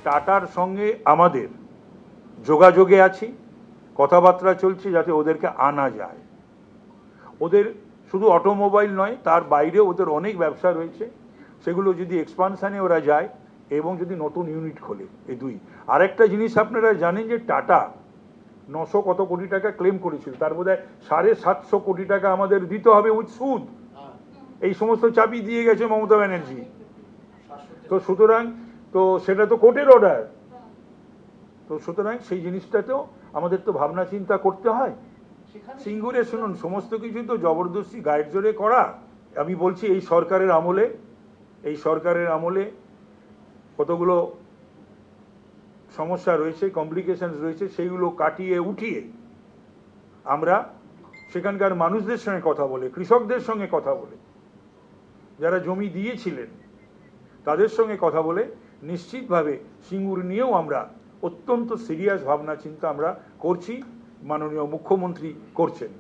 টাটার সঙ্গে আমাদের যোগাযোগে আছি, কথাবার্তা চলছে যাতে ওদেরকে আনা যায়। ওদের শুধু অটোমোবাইল নয়, তার বাইরে ওদের অনেক ব্যবসা রয়েছে, সেগুলো যদি এক্সপানশানে ওরা যায় এবং যদি নতুন ইউনিট খোলে, এই দুই। আরেকটা জিনিস আপনারা জানেন যে টাটা 900 কত কোটি টাকা ক্লেম করেছিল, তার বোধ হয় 750 কোটি টাকা আমাদের দিতে হবে উইথ সুদ। এই সমস্ত চাবি দিয়ে গেছে মমতা ব্যানার্জি। তো সুতরাং তো সেটা তো কোর্টের অর্ডার। তো সুতরাং সেই জিনিসটাতেও আমাদের তো ভাবনা চিন্তা করতে হয়। সিঙ্গুরে শুনুন, সমস্ত কিছু তো জবরদস্তি গাইড জোরে করা। আমি বলছি এই সরকারের আমলে কতগুলো সমস্যা রয়েছে, কমপ্লিকেশনস রয়েছে, সেইগুলো কাটিয়ে উঠিয়ে আমরা সেখানকার মানুষদের সঙ্গে কথা বলে, কৃষকদের সঙ্গে কথা বলে, যারা জমি দিয়েছিলেন তাদের সঙ্গে কথা বলে নিশ্চিতভাবে সিঙ্গুর নিয়েও আমরা অত্যন্ত সিরিয়াস ভাবনা চিন্তা আমরা করছি, মাননীয় মুখ্যমন্ত্রী করছেন।